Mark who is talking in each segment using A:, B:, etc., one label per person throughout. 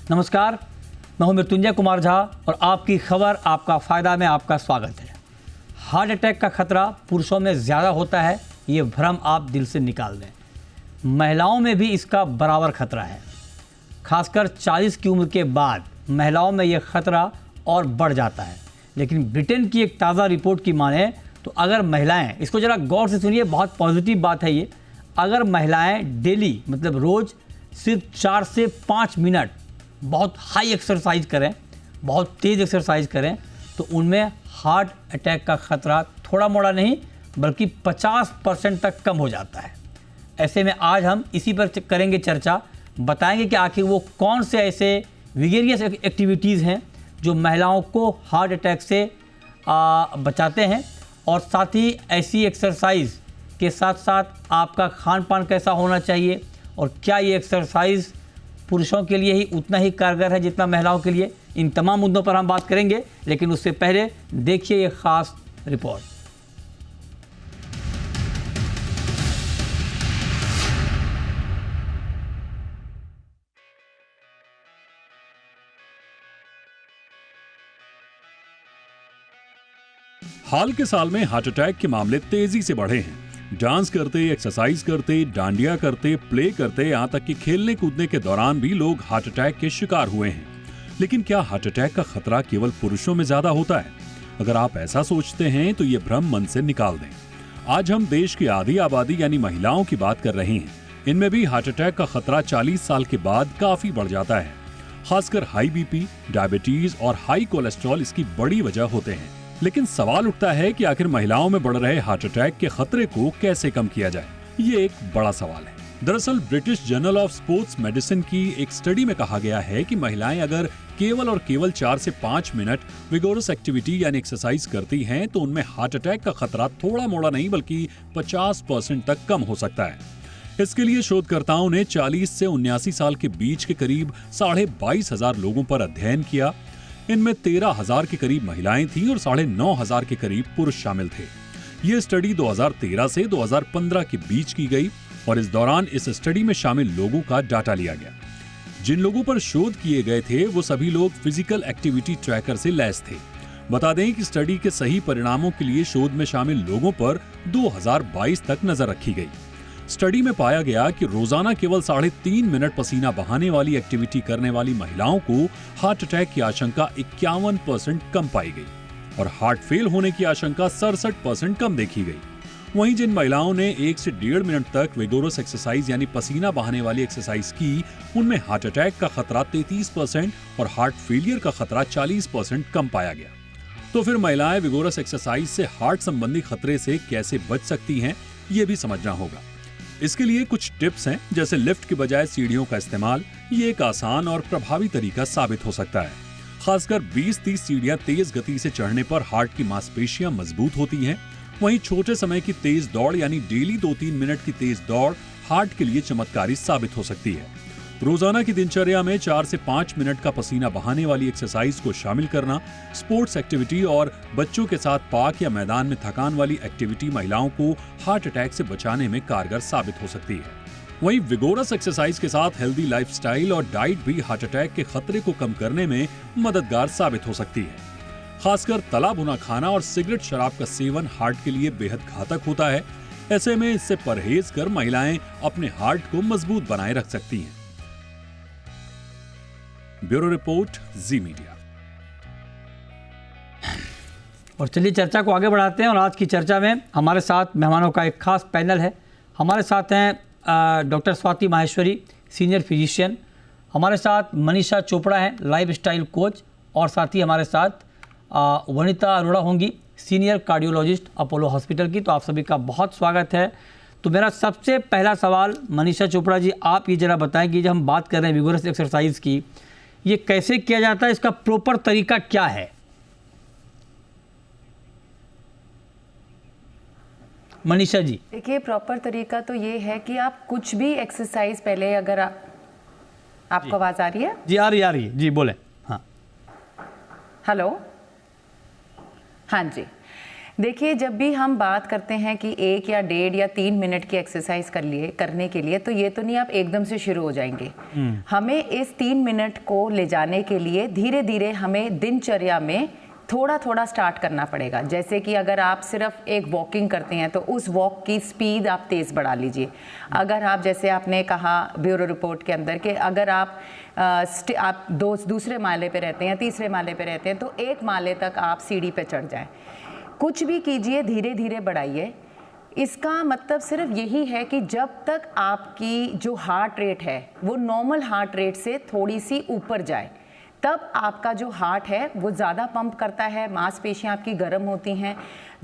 A: नमस्कार, मैं हूं मृत्युंजय कुमार झा और आपकी खबर आपका फ़ायदा में आपका स्वागत है। हार्ट अटैक का खतरा पुरुषों में ज़्यादा होता है, ये भ्रम आप दिल से निकाल दें। महिलाओं में भी इसका बराबर खतरा है। खासकर 40 की उम्र के बाद महिलाओं में यह खतरा और बढ़ जाता है। लेकिन ब्रिटेन की एक ताज़ा रिपोर्ट की माने तो अगर महिलाएं, इसको ज़रा गौर से सुनिए, बहुत पॉजिटिव बात है ये, अगर महिलाएं डेली मतलब रोज़ सिर्फ 4 से 5 मिनट बहुत हाई एक्सरसाइज करें, बहुत तेज़ एक्सरसाइज करें, तो उनमें हार्ट अटैक का खतरा थोड़ा मोड़ा नहीं बल्कि 50% तक कम हो जाता है। ऐसे में आज हम इसी पर करेंगे चर्चा, बताएंगे कि आखिर वो कौन से ऐसे विगेरियस एक्टिविटीज़ हैं जो महिलाओं को हार्ट अटैक से बचाते हैं, और साथ ही ऐसी एक्सरसाइज के साथ साथ आपका खान पान कैसा होना चाहिए, और क्या ये एक्सरसाइज पुरुषों के लिए ही उतना ही कारगर है जितना महिलाओं के लिए। इन तमाम मुद्दों पर हम बात करेंगे, लेकिन उससे पहले देखिए ये खास रिपोर्ट।
B: हाल के साल में हार्ट अटैक के मामले तेजी से बढ़े हैं। डांस करते, एक्सरसाइज करते, डांडिया करते, प्ले करते, यहाँ तक कि खेलने कूदने के दौरान भी लोग हार्ट अटैक के शिकार हुए हैं। लेकिन क्या हार्ट अटैक का खतरा केवल पुरुषों में ज्यादा होता है? अगर आप ऐसा सोचते हैं तो ये भ्रम मन से निकाल दें। आज हम देश की आधी आबादी यानी महिलाओं की बात कर रहे हैं। इनमें भी हार्ट अटैक का खतरा 40 साल के बाद काफी बढ़ जाता है। खासकर हाई बीपी, डायबिटीज और हाई कोलेस्ट्रॉल इसकी बड़ी वजह होते हैं। लेकिन सवाल उठता है कि आखिर महिलाओं में बढ़ रहे हार्ट अटैक के खतरे को कैसे कम किया जाए? ये एक बड़ा सवाल है। दरअसल British journal of sports medicine की एक स्टडी में कहा गया है कि महिलाएं अगर केवल और केवल 4 से 5 मिनट विगोरस एक्टिविटी यानी एक्सरसाइज करती हैं तो उनमें हार्ट अटैक का खतरा थोड़ा मोड़ा नहीं बल्कि 50% तक कम हो सकता है। इसके लिए शोधकर्ताओं ने 40 से 79 साल के बीच के करीब 22,500 लोगों पर अध्ययन किया। इनमें 13,000 के करीब महिलाएं थीं और 9,500 के करीब पुरुष शामिल थे। ये स्टडी 2013 से 2015 के बीच की गई और इस दौरान इस स्टडी में शामिल लोगों का डाटा लिया गया। जिन लोगों पर शोध किए गए थे वो सभी लोग फिजिकल एक्टिविटी ट्रैकर से लैस थे। बता दें कि स्टडी के सही परिणामों के लिए शोध में शामिल लोगों पर 2022 तक नजर रखी गई। स्टडी में पाया गया कि रोजाना केवल 3.5 मिनट पसीना बहाने वाली एक्टिविटी करने वाली महिलाओं को हार्ट अटैक की आशंका 51% कम पाई गई और हार्ट फेल होने की आशंका 67% कम देखी गई। वहीं जिन महिलाओं ने 1 से 1.5 मिनट तक विगोरस एक्सरसाइज यानी पसीना बहाने वाली एक्सरसाइज की, उनमें हार्ट अटैक का खतरा 33% और हार्ट फेलियर का खतरा 40% कम पाया गया। तो फिर महिलाएं विगोरस एक्सरसाइज से हार्ट संबंधी खतरे से कैसे बच सकती हैं, ये भी समझना होगा। इसके लिए कुछ टिप्स हैं, जैसे लिफ्ट के बजाय सीढ़ियों का इस्तेमाल। ये एक आसान और प्रभावी तरीका साबित हो सकता है। खासकर 20-30 सीढ़ियां तेज गति से चढ़ने पर हार्ट की मांसपेशियां मजबूत होती हैं। वहीं छोटे समय की तेज दौड़ यानी डेली 2-3 मिनट की तेज दौड़ हार्ट के लिए चमत्कारी साबित हो सकती है। रोजाना की दिनचर्या में 4 से 5 मिनट का पसीना बहाने वाली एक्सरसाइज को शामिल करना, स्पोर्ट्स एक्टिविटी और बच्चों के साथ पार्क या मैदान में थकान वाली एक्टिविटी महिलाओं को हार्ट अटैक से बचाने में कारगर साबित हो सकती है। वहीं विगोरस एक्सरसाइज के साथ हेल्दी लाइफस्टाइल और डाइट भी हार्ट अटैक के खतरे को कम करने में मददगार साबित हो सकती है। खासकर तला भुना खाना और सिगरेट शराब का सेवन हार्ट के लिए बेहद घातक होता है। ऐसे में इससे परहेज कर महिलाएं अपने हार्ट को मजबूत बनाए रख सकती हैं। ब्यूरो रिपोर्ट, जी मीडिया।
A: और चलिए चर्चा को आगे बढ़ाते हैं, और आज की चर्चा में हमारे साथ मेहमानों का एक खास पैनल है। हमारे साथ हैं doctor Swati Maheshwari, senior physician. हमारे साथ मनीषा चोपड़ा हैं, लाइफ स्टाइल कोच, और साथ ही हमारे साथ वनिता अरोड़ा होंगी, सीनियर कार्डियोलॉजिस्ट अपोलो हॉस्पिटल की। तो आप सभी का बहुत स्वागत है। तो मेरा सबसे पहला सवाल मनीषा चोपड़ा जी, आप ये ज़रा बताएं कि जब हम बात कर रहे हैं विगोरस एक्सरसाइज की, ये कैसे किया जाता है, इसका प्रॉपर तरीका क्या है? मनीषा जी।
C: देखिए, प्रॉपर तरीका तो ये है कि आप कुछ भी एक्सरसाइज पहले, अगर आपको आवाज आ रही है?
A: जी आ रही है जी, बोले। हाँ,
C: हेलो, हाँ जी। देखिए, जब भी हम बात करते हैं कि 1 या 1.5 या 3 मिनट की एक्सरसाइज करने के लिए, तो ये तो नहीं आप एकदम से शुरू हो जाएंगे। हमें इस 3 मिनट को ले जाने के लिए धीरे धीरे हमें दिनचर्या में थोड़ा थोड़ा स्टार्ट करना पड़ेगा। जैसे कि अगर आप सिर्फ एक वॉकिंग करते हैं तो उस वॉक की स्पीड आप तेज़ बढ़ा लीजिए। अगर आप, जैसे आपने कहा ब्यूरो रिपोर्ट के अंदर, कि अगर आप दूसरे माले पे रहते हैं, तीसरे माले पे रहते हैं, तो 1 माले तक आप सीढ़ी पे चढ़ जाएं। कुछ भी कीजिए, धीरे धीरे बढ़ाइए। इसका मतलब सिर्फ यही है कि जब तक आपकी जो हार्ट रेट है वो नॉर्मल हार्ट रेट से थोड़ी सी ऊपर जाए, तब आपका जो हार्ट है वो ज़्यादा पंप करता है, मांसपेशियाँ आपकी गर्म होती हैं,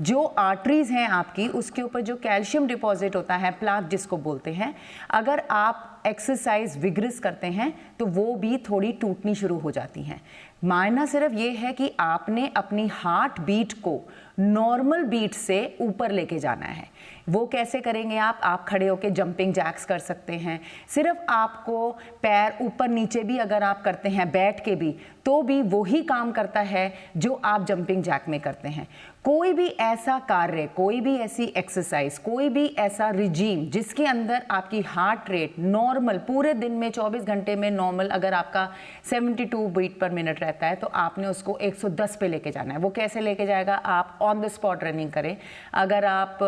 C: जो आर्टरीज़ हैं आपकी उसके ऊपर जो कैल्शियम डिपॉजिट होता है, प्लाक जिसको बोलते हैं, अगर आप एक्सरसाइज विग्रस करते हैं तो वो भी थोड़ी टूटनी शुरू हो जाती हैं। मायना सिर्फ ये है कि आपने अपनी हार्ट बीट को नॉर्मल बीट से ऊपर लेके जाना है। वो कैसे करेंगे आप खड़े होके जंपिंग जैक्स कर सकते हैं। सिर्फ आपको पैर ऊपर नीचे भी अगर आप करते हैं बैठ के भी, तो भी वही काम करता है जो आप जंपिंग जैक में करते हैं। कोई भी ऐसा कार्य, कोई भी ऐसी एक्सरसाइज, कोई भी ऐसा रिजीम जिसके अंदर आपकी हार्ट रेट नॉर्मल पूरे दिन में 24 घंटे में नॉर्मल अगर आपका 72 बीट पर मिनट रहता है, तो आपने उसको 110 पे लेके जाना है। वो कैसे लेके जाएगा? आप ऑन द स्पॉट रनिंग करें। अगर आप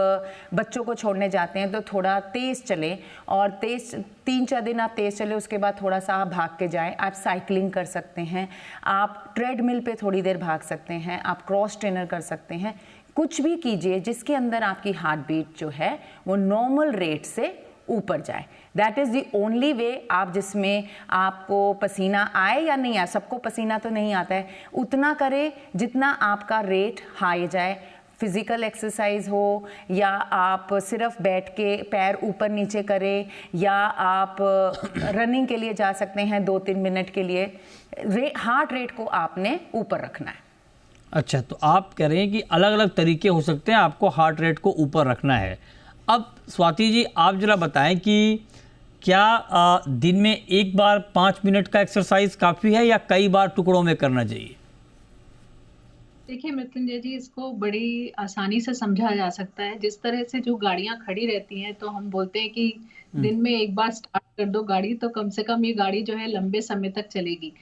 C: बच्चों को छोड़ने जाते हैं तो थोड़ा तेज़ चलें, और 3-4 दिन आप तेज़ चले, उसके बाद थोड़ा सा आप भाग के जाएं। आप साइकिलिंग कर सकते हैं, आप ट्रेडमिल पे थोड़ी देर भाग सकते हैं, आप क्रॉस ट्रेनर कर सकते हैं। कुछ भी कीजिए जिसके अंदर आपकी हार्ट बीट जो है वो नॉर्मल रेट से ऊपर जाए। That is the only way आप जिसमें आपको पसीना आए या नहीं आए, सबको पसीना तो नहीं आता है, उतना करें जितना आपका रेट हाई जाए। फिज़िकल एक्सरसाइज हो या आप सिर्फ बैठ के पैर ऊपर नीचे करें, या आप रनिंग के लिए जा सकते हैं 2-3 मिनट के लिए, हार्ट रेट को आपने ऊपर रखना है।
A: अच्छा, तो आप कह रहे हैं कि अलग अलग तरीके हो सकते हैं, आपको हार्ट रेट को ऊपर रखना है। अब स्वाति जी, आप जरा बताएं कि क्या दिन में एक बार 5 मिनट का एक्सरसाइज काफ़ी है या कई बार टुकड़ों में करना चाहिए?
D: देखिए मृत्युंजय जी, इसको बड़ी आसानी से समझा जा सकता है। जिस तरह से जो गाड़ियां खड़ी रहती हैं, तो हम बोलते हैं कि दिन में एक बार स्टार्ट कर दो गाड़ी, तो कम से कम ये गाड़ी जो है लंबे समय तक चलेगी।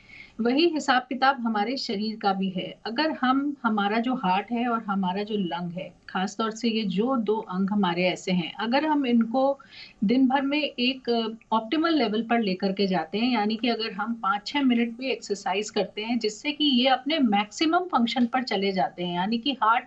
D: वही हिसाब किताब हमारे शरीर का भी है। अगर हमारा जो हार्ट है और हमारा जो लंग है, खास तौर से ये जो 2 अंग हमारे ऐसे हैं, अगर हम इनको दिन भर में एक ऑप्टिमल लेवल पर लेकर के जाते हैं, यानी कि अगर हम 5-6 मिनट भी एक्सरसाइज करते हैं जिससे कि ये अपने मैक्सिमम फंक्शन पर चले जाते हैं, यानी कि हार्ट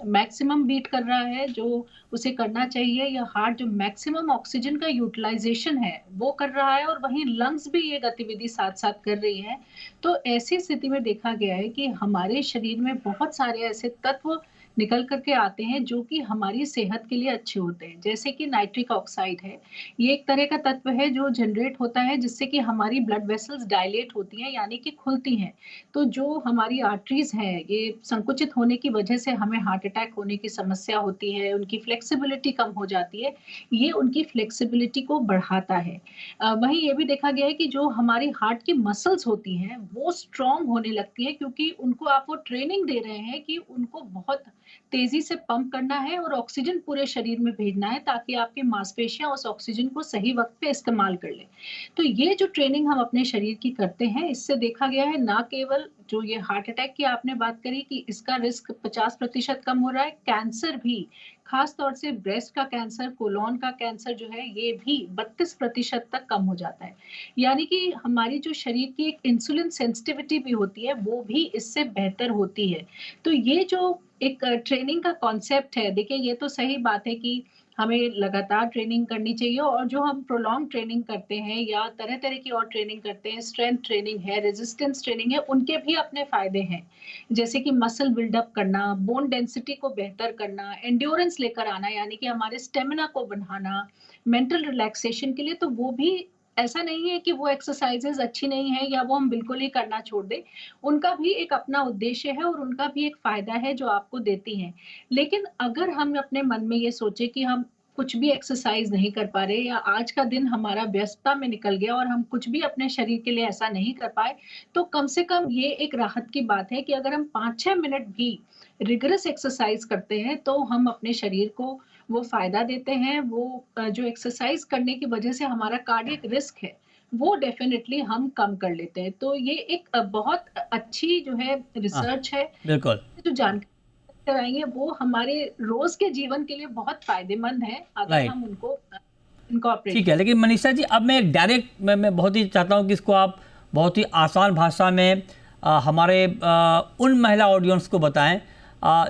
D: मैक्सिमम बीट कर रहा है जो उसे करना चाहिए, या हार्ट जो मैक्सिमम ऑक्सीजन का यूटिलाइजेशन है वो कर रहा है, और वहीं लंग्स भी ये गतिविधि साथ साथ कर रही है, तो ऐसी स्थिति में देखा गया है कि हमारे शरीर में बहुत सारे ऐसे तत्व निकल करके आते हैं जो कि हमारी सेहत के लिए अच्छे होते हैं। जैसे कि नाइट्रिक ऑक्साइड है, ये एक तरह का तत्व है जो जनरेट होता है जिससे कि हमारी ब्लड वेसल्स डायलेट होती हैं, यानी कि खुलती हैं। तो जो हमारी आर्टरीज हैं, ये संकुचित होने की वजह से हमें हार्ट अटैक होने की समस्या होती है, उनकी फ्लेक्सिबिलिटी कम हो जाती है, ये उनकी फ्लेक्सिबिलिटी को बढ़ाता है। वहीं ये भी देखा गया है कि जो हमारी हार्ट की मसल्स होती हैं वो स्ट्रॉन्ग होने लगती है, क्योंकि उनको आप वो ट्रेनिंग दे रहे हैं कि उनको बहुत तेजी से पंप करना है और ऑक्सीजन पूरे शरीर में भेजना है, ताकि आपकी मांसपेशियां उस ऑक्सीजन को सही वक्त पे इस्तेमाल कर लें। तो ये जो ट्रेनिंग हम अपने शरीर की करते हैं, इससे देखा गया है ना केवल जो ये हार्ट अटैक की आपने बात करी कि इसका रिस्क 50% कम हो रहा है, कैंसर भी, खास तौर से ब्रेस्ट का कैंसर, कोलोन का कैंसर जो है, ये भी 32% तक कम हो जाता है। यानी कि हमारी जो शरीर की एक इंसुलिन सेंसिटिविटी भी होती है, वो भी इससे बेहतर होती है। तो ये जो एक ट्रेनिंग का कॉन्सेप्ट है, देखिए ये तो सही बात है कि हमें लगातार ट्रेनिंग करनी चाहिए, और जो हम प्रोलॉन्ग ट्रेनिंग करते हैं या तरह-तरह की और ट्रेनिंग करते हैं, स्ट्रेंथ ट्रेनिंग है, रेजिस्टेंस ट्रेनिंग है, उनके भी अपने फ़ायदे हैं। जैसे कि मसल बिल्डअप करना, बोन डेंसिटी को बेहतर करना, एंड्योरेंस लेकर आना, यानी कि हमारे स्टेमिना को बढ़ाना, मेंटल रिलैक्सेशन के लिए, तो वो भी ऐसा नहीं है कि वो एक्सरसाइज़ेज़ अच्छी नहीं है या वो हम बिल्कुल ही करना छोड़ दें। उनका भी एक अपना उद्देश्य है और उनका भी एक फ़ायदा है जो आपको देती हैं। लेकिन अगर हम अपने मन में ये सोचे कि हम कुछ भी एक्सरसाइज नहीं कर पा रहे, या आज का दिन हमारा व्यस्तता में निकल गया और हम कुछ भी अपने शरीर के लिए ऐसा नहीं कर पाए, तो कम से कम ये एक राहत की बात है कि अगर हम 5-6 मिनट भी रिगरस एक्सरसाइज करते हैं तो हम अपने शरीर को वो फ़ायदा देते हैं। वो जो एक्सरसाइज करने की वजह से हमारा कार्डियक रिस्क है, वो डेफ़िनिटली हम कम कर लेते हैं। तो ये एक बहुत अच्छी जो है
A: हाँ,
D: रिसर्च है,
A: बिल्कुल।
D: जो जानकारी कराएँगे वो हमारे रोज़ के जीवन के लिए बहुत फ़ायदेमंद है, अगर
A: राइट।
D: हम उनको इनकॉर्पोरेट
A: ठीक है, लेकिन मनीषा जी अब मैं एक डायरेक्ट मैं बहुत ही चाहता हूँ कि इसको आप बहुत ही आसान भाषा में हमारे उन महिला ऑडियंस को बताएं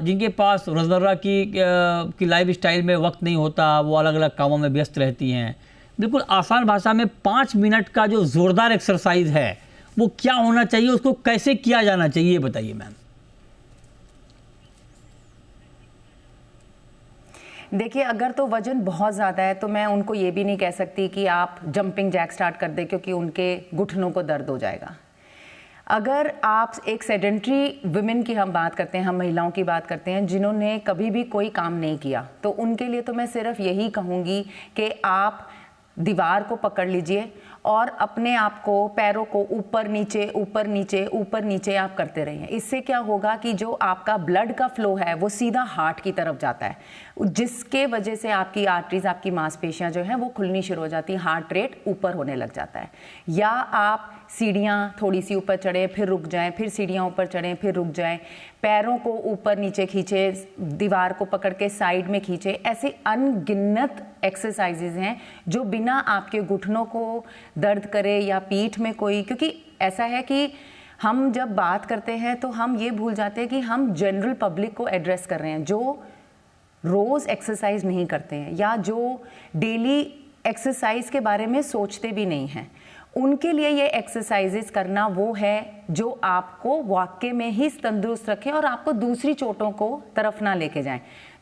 A: जिनके पास रोज़मर्रा की लाइफ स्टाइल में वक्त नहीं होता, वो अलग अलग कामों में व्यस्त रहती हैं। बिल्कुल आसान भाषा में 5 मिनट का जो ज़ोरदार एक्सरसाइज है वो क्या होना चाहिए, उसको कैसे किया जाना चाहिए, ये बताइए मैम।
C: देखिए, अगर तो वजन बहुत ज़्यादा है तो मैं उनको ये भी नहीं कह सकती कि आप जंपिंग जैक स्टार्ट कर दें, क्योंकि उनके घुटनों को दर्द हो जाएगा। अगर आप एक सेडेंट्री वुमेन की हम बात करते हैं, हम महिलाओं की बात करते हैं जिन्होंने कभी भी कोई काम नहीं किया, तो उनके लिए तो मैं सिर्फ यही कहूँगी कि आप दीवार को पकड़ लीजिए और अपने आप को, पैरों को ऊपर नीचे ऊपर नीचे ऊपर नीचे आप करते रहिए। इससे क्या होगा कि जो आपका ब्लड का फ्लो है वो सीधा हार्ट की तरफ जाता है, जिसके वजह से आपकी आर्टरीज, आपकी मांसपेशियां जो हैं वो खुलनी शुरू हो जाती हैं, हार्ट रेट ऊपर होने लग जाता है। या आप सीढ़ियाँ थोड़ी सी ऊपर चढ़े फिर रुक जाएं, फिर सीढ़ियाँ ऊपर चढ़ें फिर रुक जाएं, पैरों को ऊपर नीचे खींचे, दीवार को पकड़ के साइड में खींचे। ऐसे अनगिनत एक्सरसाइजेज हैं जो बिना आपके घुटनों को दर्द करे या पीठ में कोई, क्योंकि ऐसा है कि हम जब बात करते हैं तो हम ये भूल जाते हैं कि हम जनरल पब्लिक को एड्रेस कर रहे हैं जो रोज़ एक्सरसाइज नहीं करते हैं या जो डेली एक्सरसाइज के बारे में सोचते भी नहीं हैं। उनके लिए ये एक्सरसाइजेस करना वो है जो आपको वाकई में ही तंदुरुस्त रखे और आपको दूसरी चोटों को तरफ ना लेके जाएं।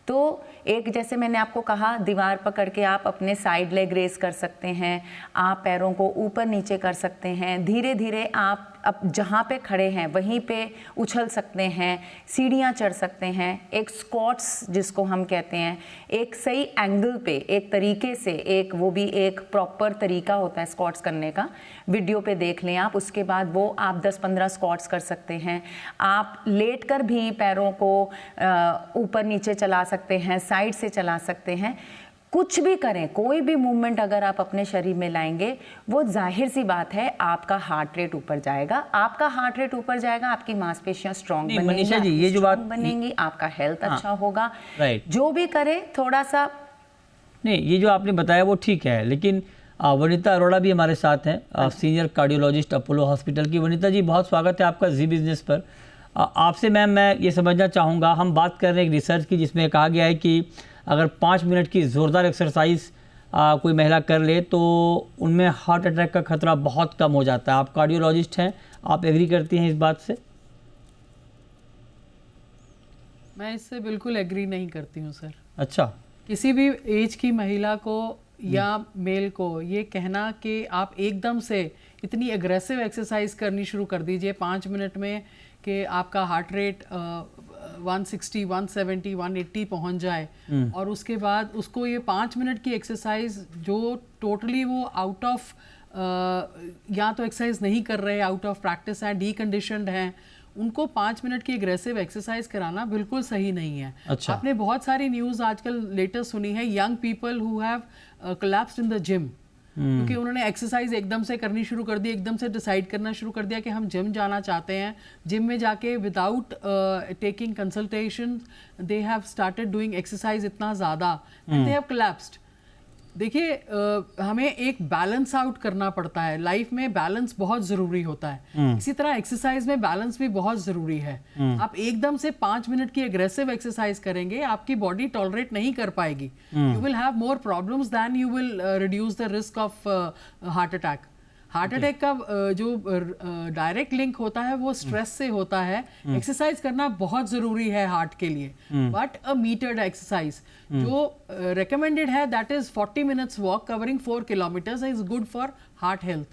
C: तो एक, जैसे मैंने आपको कहा, दीवार पकड़ के आप अपने साइड लेग रेस कर सकते हैं, आप पैरों को ऊपर नीचे कर सकते हैं, धीरे धीरे आप अब जहाँ पे खड़े हैं वहीं पे उछल सकते हैं, सीढ़ियाँ चढ़ सकते हैं। एक स्क्वाट्स जिसको हम कहते हैं, एक सही एंगल पे, एक तरीके से, एक वो भी एक प्रॉपर तरीका होता है स्क्वाट्स करने का, वीडियो पे देख लें आप। उसके बाद वो आप 10-15 स्क्वाट्स कर सकते हैं। आप लेट कर भी पैरों को ऊपर नीचे चला सकते हैं, साइड से चला सकते हैं। कुछ भी करें, कोई भी मूवमेंट अगर आप अपने शरीर में लाएंगे, वो जाहिर सी बात है आपका हार्ट रेट ऊपर जाएगा। आपका हार्ट रेट ऊपर जाएगा, आपकी मांसपेशियां स्ट्रांग बनेंगी,
A: मनीषा जी ये जो बात
C: बनेंगी, आपका हेल्थ अच्छा होगा।
A: राइट,
C: जो भी करे थोड़ा सा
A: नहीं, ये जो आपने बताया वो ठीक है, लेकिन वनीता अरोड़ा भी हमारे साथ हैं, सीनियर कार्डियोलॉजिस्ट अपोलो हॉस्पिटल की। वनीता जी, बहुत स्वागत है आपका जी बिजनेस पर। आपसे मैम मैं ये समझना चाहूँगा, हम बात कर रहे हैं एक रिसर्च की जिसमें कहा गया है कि अगर 5 मिनट की ज़ोरदार एक्सरसाइज कोई महिला कर ले तो उनमें हार्ट अटैक का खतरा बहुत कम हो जाता है। आप कार्डियोलॉजिस्ट हैं, आप एग्री करती हैं इस बात से?
E: मैं इससे बिल्कुल एग्री नहीं करती हूँ सर।
A: अच्छा,
E: किसी भी एज की महिला को या मेल को ये कहना कि आप एकदम से इतनी एग्रेसिव एक्सरसाइज करनी शुरू कर दीजिए 5 मिनट में कि आपका हार्ट रेट 160, 170, 180 पहुंच जाए, और उसके बाद उसको ये 5 मिनट की एक्सरसाइज जो टोटली वो आउट ऑफ या तो एक्सरसाइज नहीं कर रहे, आउट ऑफ प्रैक्टिस है, डीकंडीशनड हैं, उनको 5 मिनट की एग्रेसिव एक्सरसाइज कराना बिल्कुल सही नहीं है।
A: अच्छा।
E: आपने बहुत सारी न्यूज़ आजकल लेटेस्ट सुनी है, young people who have collapsed in the gym, क्योंकि उन्होंने एक्सरसाइज एकदम से करनी शुरू कर दी, एकदम से डिसाइड करना शुरू कर दिया कि हम जिम जाना चाहते हैं। जिम में जाके without taking consultation they have started doing exercise इतना ज़्यादा एंड दे हैव कोलैप्स्ड। देखिए, हमें एक बैलेंस आउट करना पड़ता है। लाइफ में बैलेंस बहुत जरूरी होता है, इसी तरह एक्सरसाइज में बैलेंस भी बहुत जरूरी है। आप एकदम से 5 मिनट की एग्रेसिव एक्सरसाइज करेंगे, आपकी बॉडी टॉलरेट नहीं कर पाएगी। You will have more problems than you will reduce the risk of heart attack. Heart attack का जो डायरेक्ट लिंक होता है वो स्ट्रेस से होता है। एक्सरसाइज करना बहुत जरूरी है हार्ट के लिए, बट अ मीटर्ड एक्सरसाइज जो recommended है that is 40 minutes walk covering 4 kilometers is good for heart health.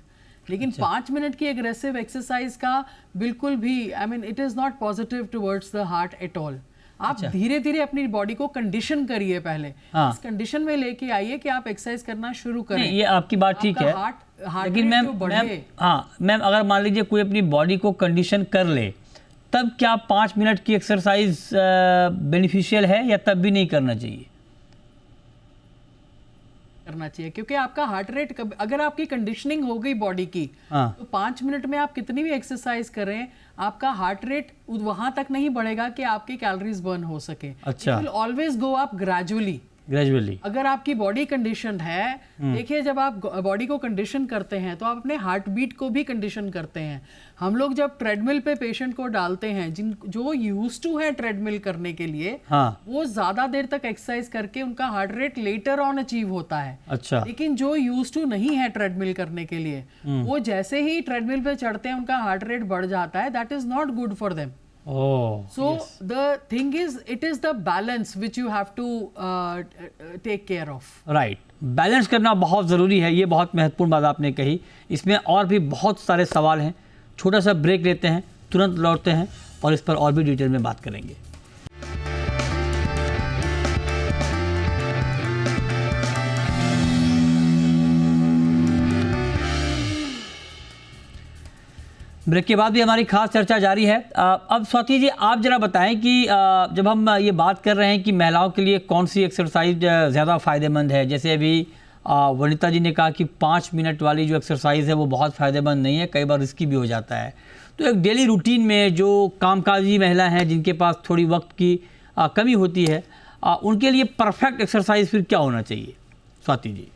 E: लेकिन 5 मिनट की एग्रेसिव एक्सरसाइज का बिल्कुल भी, I mean it is not positive towards the heart at all. आप धीरे धीरे अपनी बॉडी को कंडीशन करिए पहले,
A: हाँ।
E: इस कंडीशन में लेके आइए कि आप एक्सरसाइज करना शुरू करें।
A: नहीं, ये आपकी बात ठीक है,
E: हार्ट
A: लेकिन मैम अगर मान लीजिए कोई अपनी बॉडी को कंडीशन कर ले, तब क्या 5 मिनट की एक्सरसाइज बेनिफिशियल है या तब भी नहीं करना चाहिए?
E: करना चाहिए, क्योंकि आपका हार्ट रेट अगर आपकी कंडीशनिंग हो गई बॉडी की,
A: हाँ।
E: तो 5 मिनट में आप कितनी भी एक्सरसाइज करें, आपका हार्ट रेट वहां तक नहीं बढ़ेगा कि आपकी कैलोरीज बर्न हो सके।
A: अच्छा।
E: Always go up gradually. अगर आपकी बॉडी कंडीशन है, देखिए जब आप बॉडी को कंडीशन करते हैं तो आप अपने हार्ट बीट को भी कंडीशन करते हैं। हम लोग जब ट्रेडमिल पे पेशेंट को डालते हैं, जो यूज्ड टू है ट्रेडमिल करने के लिए,
A: हाँ।
E: वो ज्यादा देर तक एक्सरसाइज करके उनका heart rate later on achieve होता है।
A: अच्छा।
E: लेकिन जो यूज्ड टू नहीं है ट्रेडमिल करने के लिए, वो जैसे ही ट्रेडमिल पे चढ़ते हैं उनका हार्ट रेट बढ़ जाता है। That is not good for them. So the thing is, it is the balance which you have to take care of.
A: Right, balance करना बहुत ज़रूरी है, ये बहुत महत्वपूर्ण बात आपने कही। इसमें और भी बहुत सारे सवाल हैं, छोटा सा ब्रेक लेते हैं, तुरंत लौटते हैं और इस पर और भी डिटेल में बात करेंगे। ब्रेक के बाद भी हमारी खास चर्चा जारी है। अब स्वाति जी, आप जरा बताएं कि जब हम ये बात कर रहे हैं कि महिलाओं के लिए कौन सी एक्सरसाइज ज़्यादा फ़ायदेमंद है, जैसे अभी वनिता जी ने कहा कि 5 मिनट वाली जो एक्सरसाइज है वो बहुत फ़ायदेमंद नहीं है, कई बार रिस्की भी हो जाता है। तो एक डेली रूटीन में जो कामकाजी महिला हैं जिनके पास थोड़ी वक्त की कमी होती है, उनके लिए परफेक्ट एक्सरसाइज फिर क्या होना चाहिए, स्वाति जी?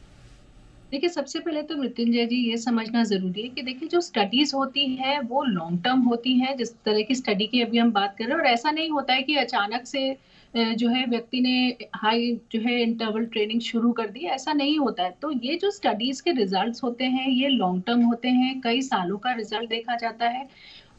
D: देखिए, सबसे पहले तो मृत्युंजय जी ये समझना जरूरी है कि देखिए जो स्टडीज होती है वो लॉन्ग टर्म होती है, जिस तरह की स्टडी की अभी हम बात कर रहे हैं। और ऐसा नहीं होता है कि अचानक से जो है व्यक्ति ने हाई जो है इंटरवल ट्रेनिंग शुरू कर दी, ऐसा नहीं होता है। तो ये जो स्टडीज के रिजल्ट्स होते हैं ये लॉन्ग टर्म होते हैं, कई सालों का रिजल्ट देखा जाता है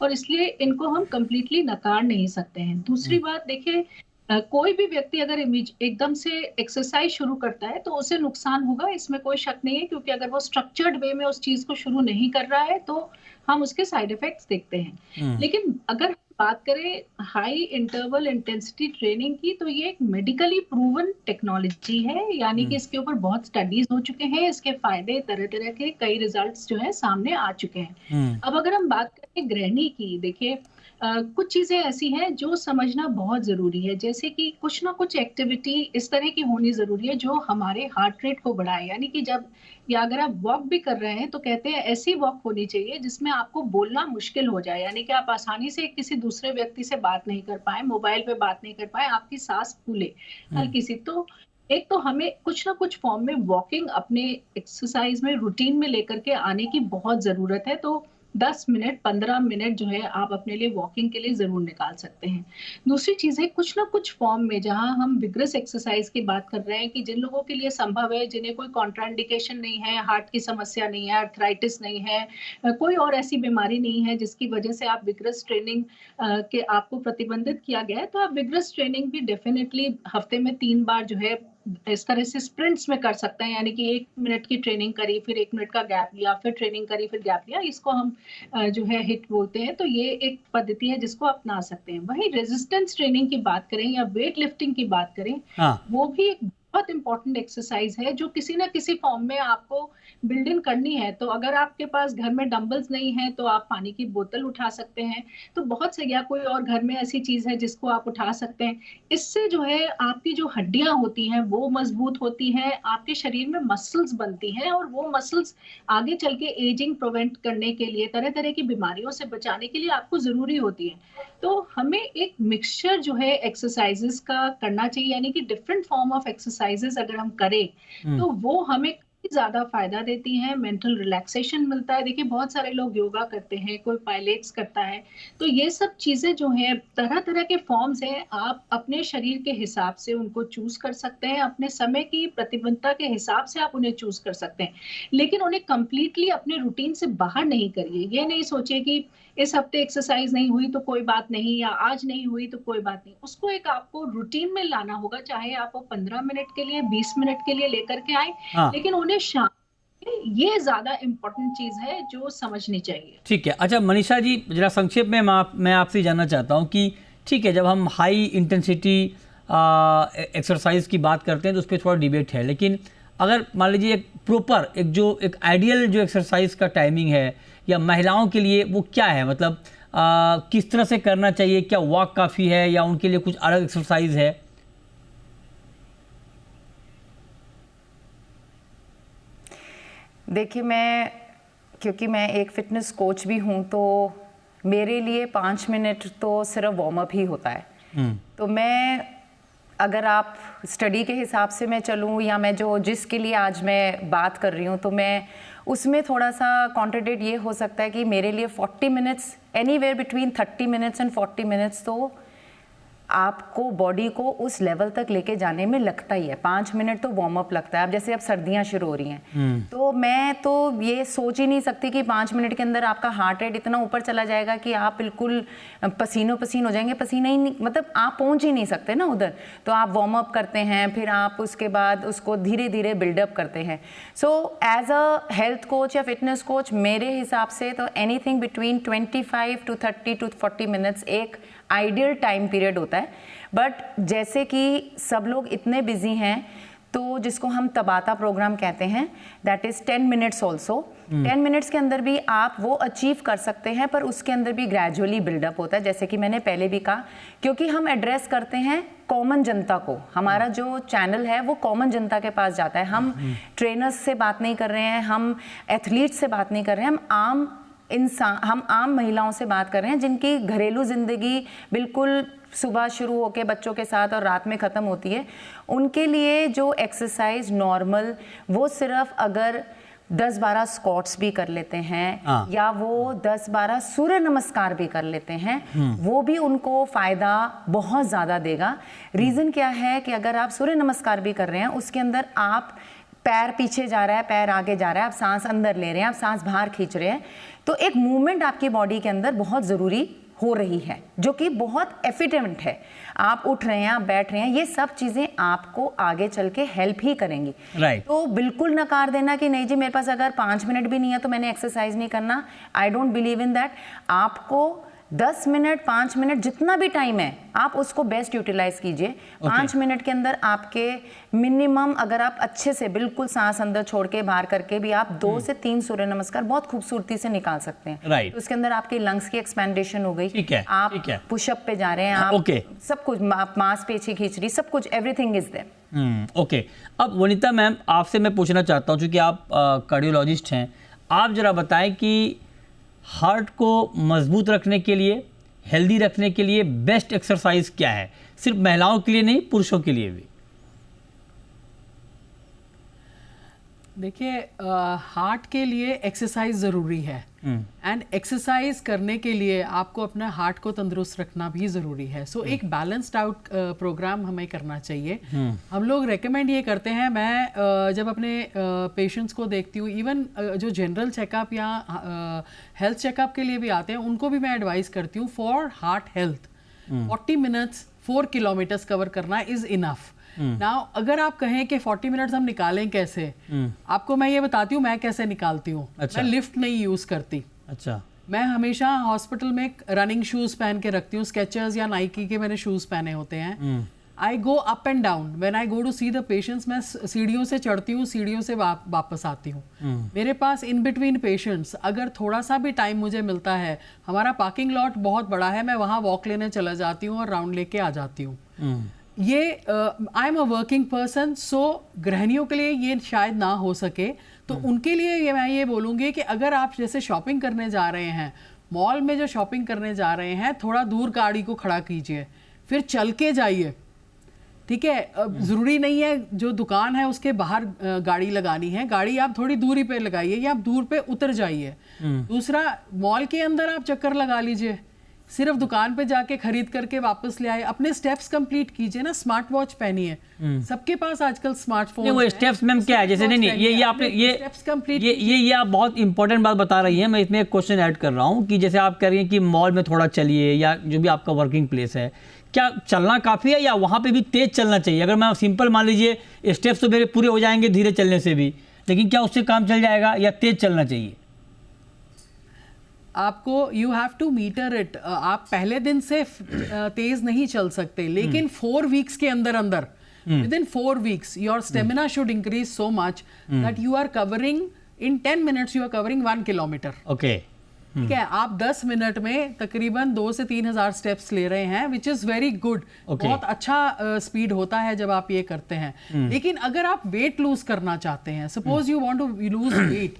D: और इसलिए इनको हम कंप्लीटली नकार नहीं सकते हैं। दूसरी बात, देखिए कोई भी व्यक्ति अगर एकदम से एक्सरसाइज शुरू करता है तो उसे नुकसान होगा, इसमें कोई शक नहीं है, क्योंकि अगर वो स्ट्रक्चर्ड वे में उस चीज को शुरू नहीं कर रहा है तो हम उसके साइड इफेक्ट्स देखते हैं। लेकिन अगर बात करें हाई इंटरवल इंटेंसिटी ट्रेनिंग की, तो ये एक मेडिकली प्रूवन टेक्नोलॉजी है, यानी कि इसके ऊपर बहुत स्टडीज हो चुके हैं, इसके फायदे तरह तरह के कई रिजल्ट्स जो है सामने आ चुके हैं। अब अगर हम बात करें गृहिणी की, देखिए कुछ चीजें ऐसी हैं जो समझना बहुत जरूरी है, जैसे कि कुछ ना कुछ एक्टिविटी इस तरह की होनी जरूरी है जो हमारे हार्ट रेट को बढ़ाए। यानी कि जब या अगर आप वॉक भी कर रहे हैं तो कहते हैं ऐसी वॉक होनी चाहिए जिसमें आपको बोलना मुश्किल हो जाए, यानी कि आप आसानी से किसी दूसरे व्यक्ति से बात नहीं कर पाए, मोबाइल पे बात नहीं कर पाए, आपकी सांस फूले हल्की सी। तो एक तो हमें कुछ ना कुछ फॉर्म में वॉकिंग अपने एक्सरसाइज में रूटीन में लेकर के आने की बहुत जरूरत है। तो 10 मिनट 15 मिनट जो है आप अपने लिए वॉकिंग के लिए जरूर निकाल सकते हैं। दूसरी चीज है कुछ ना कुछ फॉर्म में, जहां हम विग्रस एक्सरसाइज की बात कर रहे हैं कि जिन लोगों के लिए संभव है, जिन्हें कोई कॉन्ट्राइंडिकेशन नहीं है, हार्ट की समस्या नहीं है, आर्थराइटिस नहीं है, कोई और ऐसी बीमारी नहीं है जिसकी वजह से आप विग्रस ट्रेनिंग के आपको प्रतिबंधित किया गया है, तो आप विग्रस ट्रेनिंग भी डेफिनेटली हफ्ते में 3 बार जो है इस तरह से स्प्रिंट्स में कर सकते हैं, यानी कि 1 मिनट की ट्रेनिंग करी, फिर 1 मिनट का गैप लिया, फिर ट्रेनिंग करी, फिर गैप लिया, इसको हम जो है हिट बोलते हैं। तो ये एक पद्धति है जिसको अपना सकते हैं। वहीं रेजिस्टेंस ट्रेनिंग की बात करें या वेट लिफ्टिंग की बात करें, वो भी एक बहुत इंपॉर्टेंट एक्सरसाइज है जो किसी ना किसी फॉर्म में आपको बिल्ड इन करनी है। तो अगर आपके पास घर में डंबल्स नहीं है तो आप पानी की बोतल उठा सकते हैं, तो बहुत से या कोई और घर में ऐसी चीज है जिसको आप उठा सकते हैं। इससे जो है आपकी जो हड्डियां होती हैं वो मजबूत होती हैं, आपके शरीर में मसल्स बनती हैं और वो मसल्स आगे चल के एजिंग प्रिवेंट करने के लिए, तरह तरह की बीमारियों से बचाने के लिए आपको जरूरी होती है। तो हमें एक मिक्सचर जो है एक्सरसाइजेस का करना चाहिए, यानी कि डिफरेंट फॉर्म ऑफ एक्सरसाइजेस अगर हम करें तो वो हमें ज्यादा फायदा देती हैं, मेंटल रिलैक्सेशन मिलता है। देखिए बहुत सारे लोग योगा करते हैं, कोई पायलेट्स करता है, तो ये सब चीजें जो हैं तरह तरह के फॉर्म्स हैं, आप अपने शरीर के हिसाब से उनको चूज कर सकते हैं, अपने समय की प्रतिबद्धता के हिसाब से आप उन्हें चूज कर सकते हैं, लेकिन उन्हें कंप्लीटली अपने रूटीन से बाहर नहीं करिए। ये नहीं सोचिए कि इस हफ्ते एक्सरसाइज नहीं हुई तो कोई बात नहीं, या आज नहीं हुई तो कोई बात नहीं। उसको एक आपको रूटीन में लाना होगा, चाहे आप 15 मिनट के लिए 20 मिनट के लिए लेकर के आए, लेकिन उन्हें शाम, ये ज्यादा इम्पोर्टेंट चीज है जो समझनी चाहिए।
A: ठीक है। अच्छा मनीषा जी, जरा संक्षेप में मैं आपसे जानना चाहता हूँ कि ठीक है, जब हम हाई इंटेंसिटी एक्सरसाइज की बात करते हैं तो उस पर थोड़ा डिबेट है, लेकिन अगर मान लीजिए एक प्रॉपर एक आइडियल जो एक्सरसाइज का टाइमिंग है या महिलाओं के लिए वो क्या है, मतलब किस तरह से करना चाहिए, क्या वॉक काफ़ी है या उनके लिए कुछ अलग एक्सरसाइज है?
C: देखिए, क्योंकि मैं एक फिटनेस कोच भी हूँ, तो मेरे लिए 5 मिनट तो सिर्फ वार्म अप ही होता है। तो अगर आप स्टडी के हिसाब से मैं चलूँ या मैं जिसके लिए आज मैं बात कर रही हूँ, तो मैं उसमें थोड़ा सा कॉन्ट्रडिक्ट ये हो सकता है कि मेरे लिए 40 minutes, anywhere between 30 minutes and 40 minutes तो आपको बॉडी को उस लेवल तक लेके जाने में लगता ही है। 5 मिनट तो वार्म अप लगता है। अब जैसे अब सर्दियां शुरू हो रही हैं, तो मैं तो ये सोच ही नहीं सकती कि 5 मिनट के अंदर आपका हार्ट रेट इतना ऊपर चला जाएगा कि आप बिल्कुल पसीनो पसीन हो जाएंगे। पसीना ही नहीं, मतलब आप पहुंच ही नहीं सकते ना उधर। तो आप वार्म अप करते हैं, फिर आप उसके बाद उसको धीरे धीरे बिल्डअप करते हैं। So as a health coach या फिटनेस कोच, मेरे हिसाब से तो anything between 25 to 30 to 40 minutes एक आइडियल टाइम पीरियड होता है। बट जैसे कि सब लोग इतने बिजी हैं, तो जिसको हम तबाता प्रोग्राम कहते हैं, that is 10 minutes also. 10 minutes के अंदर भी आप वो अचीव कर सकते हैं, पर उसके अंदर भी ग्रेजुअली बिल्डअप होता है, जैसे कि मैंने पहले भी कहा, क्योंकि हम एड्रेस करते हैं कॉमन जनता को। हमारा जो चैनल है वो कॉमन जनता के पास जाता है। हम ट्रेनर्स से बात नहीं कर रहे हैं, हम एथलीट से बात नहीं कर रहे हैं, हम आम महिलाओं से बात कर रहे हैं, जिनकी घरेलू जिंदगी बिल्कुल सुबह शुरू होकर बच्चों के साथ और रात में ख़त्म होती है। उनके लिए जो एक्सरसाइज नॉर्मल, वो सिर्फ अगर 10-12 स्क्वाट्स भी कर लेते हैं या वो 10-12 सूर्य नमस्कार भी कर लेते हैं, वो भी उनको फायदा बहुत ज़्यादा देगा। रीज़न क्या है कि अगर आप सूर्य नमस्कार भी कर रहे हैं, उसके अंदर आप पैर पीछे जा रहा है, पैर आगे जा रहा है, आप सांस अंदर ले रहे हैं, आप सांस बाहर खींच रहे हैं, तो एक मूवमेंट आपकी बॉडी के अंदर बहुत ज़रूरी हो रही है, जो कि बहुत एफिडेंट है। आप उठ रहे हैं, आप बैठ रहे हैं, ये सब चीज़ें आपको आगे चल के हेल्प ही करेंगी। तो बिल्कुल नकार देना कि नहीं जी मेरे पास अगर 5 मिनट भी नहीं है तो मैंने एक्सरसाइज नहीं करना, I don't believe in that. आपको 10 मिनट 5 मिनट जितना भी टाइम है, आप उसको बेस्ट यूटिलाइज कीजिए। 5 मिनट के अंदर आपके मिनिमम, अगर आप अच्छे से बिल्कुल सांस अंदर छोड़ के बाहर करके भी आप 2 से 3 सूर्य नमस्कार बहुत खूबसूरती से निकाल सकते हैं। तो उसके अंदर आपके लंग्स की एक्सपेंडेशन हो गई, आप पुशअप पे जा रहे हैं, आप सब कुछ, आप मांसपेशी खींच रही, सब कुछ, एवरीथिंग इज देयर।
A: ओके, अब वनिता मैम, आपसे मैं पूछना चाहता हूँ, क्योंकि आप कार्डियोलॉजिस्ट हैं, आप जरा बताएं कि हार्ट को मजबूत रखने के लिए, हेल्दी रखने के लिए बेस्ट एक्सरसाइज क्या है, सिर्फ महिलाओं के लिए नहीं, पुरुषों के लिए भी?
E: देखिए, हार्ट के लिए एक्सरसाइज ज़रूरी है, एंड एक्सरसाइज करने के लिए आपको अपना हार्ट को तंदुरुस्त रखना भी ज़रूरी है। सो एक बैलेंस्ड आउट प्रोग्राम हमें करना चाहिए। हम लोग रेकमेंड ये करते हैं, मैं जब अपने पेशेंट्स को देखती हूँ, इवन जो जनरल चेकअप या हेल्थ चेकअप के लिए भी आते हैं, उनको भी मैं एडवाइस करती हूँ, for heart health 40 minutes 4 kilometres cover करना इज़ इनफ। नाउ अगर आप कहें कि 40 मिनट्स हम निकालें कैसे, आपको मैं ये बताती हूँ मैं कैसे निकालती हूँ। मैं लिफ्ट नहीं यूज करती।
A: अच्छा।
E: मैं हमेशा हॉस्पिटल में रनिंग शूज पहन के रखती हूँ, स्केचर्स या नाइकी के मैंने शूज पहने होते हैं। I go up and down when I go to see the patients. मैं सीढ़ियों से चढ़ती हूँ, सीढ़ियों से वापस आती हूँ। मेरे पास इन बिटवीन पेशेंट्स अगर थोड़ा सा भी टाइम मुझे मिलता है, हमारा पार्किंग लॉट बहुत बड़ा है, मैं वहाँ वॉक लेने चला जाती हूँ और राउंड लेके आ जाती हूँ। ये I am a working person, so गृहिणियों के लिए ये शायद ना हो सके, तो उनके लिए मैं ये बोलूँगी कि अगर आप जैसे शॉपिंग करने जा रहे हैं, मॉल में जो शॉपिंग करने जा रहे हैं, थोड़ा दूर गाड़ी को खड़ा कीजिए, फिर चल के जाइए। ठीक है, ज़रूरी नहीं है जो दुकान है उसके बाहर गाड़ी लगानी है, गाड़ी आप थोड़ी दूरी पे लगाइए या आप दूर पे उतर जाइए। दूसरा, मॉल के अंदर आप चक्कर लगा लीजिए, सिर्फ दुकान पे जाके खरीद करके वापस ले आए, अपने स्टेप्स कंप्लीट कीजिए ना। स्मार्ट वॉच पहनिए, सबके पास आजकल स्मार्टफोन।
A: वो स्टेप्स मैम क्या है, जैसे नहीं ये आपने
E: स्टेप्स कंप्लीट,
A: ये आप बहुत इंपॉर्टेंट बात बता रही हैं। मैं इसमें एक क्वेश्चन ऐड कर रहा हूँ कि जैसे आप कह रही हैं कि मॉल में थोड़ा चलिए या जो भी आपका वर्किंग प्लेस है, क्या चलना काफ़ी है या वहाँ पे भी तेज चलना चाहिए? अगर मैं सिंपल मान लीजिए स्टेप्स तो मेरे पूरे हो जाएंगे धीरे चलने से भी, लेकिन क्या उससे काम चल जाएगा या तेज चलना चाहिए?
E: आपको you have to meter it. आप पहले दिन से तेज नहीं चल सकते, लेकिन 4 वीक्स के अंदर अंदर within 4 weeks your stamina should increase so much that you are covering in 10 minutes you are covering 1 kilometer।
A: Okay
E: ठीक है, आप 10 मिनट में तकरीबन 2 से 3 हजार स्टेप्स ले रहे हैं, विच इज वेरी गुड। बहुत अच्छा स्पीड होता है जब आप ये करते हैं। लेकिन अगर आप वेट लूज करना चाहते हैं, suppose you want to lose weight,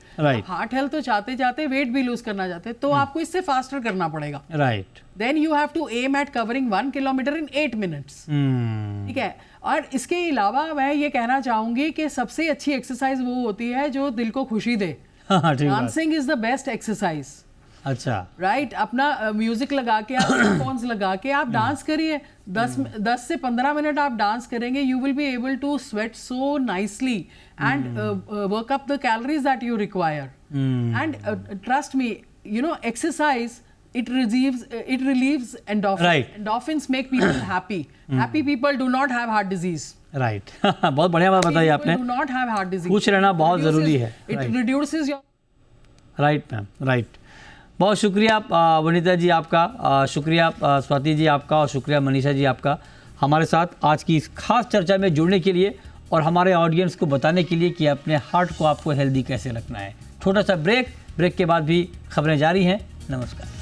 E: heart health तो चाहते चाहते वेट भी लूज करना चाहते हैं, तो आपको इससे फास्टर करना पड़ेगा।
A: Right.
E: Then you have to aim at covering 1 kilometre in 8 minutes. ठीक है, और इसके अलावा मैं ये कहना चाहूंगी कि सबसे अच्छी एक्सरसाइज वो होती है जो दिल को खुशी दे। Dancing is the best exercise.
A: अच्छा,
E: राइट। अपना म्यूजिक लगा के, आप हेडफोन्स लगा के आप डांस करिए। 10 से 15 मिनट आप डांस करेंगे, you will be able to sweat so nicely and work up the calories that you require. And trust me, you know, exercise it relieves endorphins।
A: Right.
E: Endorphins make people happy। Happy people do not have heart disease।
A: Right. बहुत बढ़िया बात बताई आपने।
E: Do not have heart disease।
A: खुश रहना बहुत ज़रूरी है।
E: It reduces your।
A: Right ma'am, right. बहुत शुक्रिया वनिता जी आपका, शुक्रिया स्वाति जी आपका, और शुक्रिया मनीषा जी आपका हमारे साथ आज की इस खास चर्चा में जुड़ने के लिए और हमारे ऑडियंस को बताने के लिए कि अपने हार्ट को आपको हेल्दी कैसे रखना है। छोटा सा ब्रेक के बाद भी खबरें जारी हैं। नमस्कार।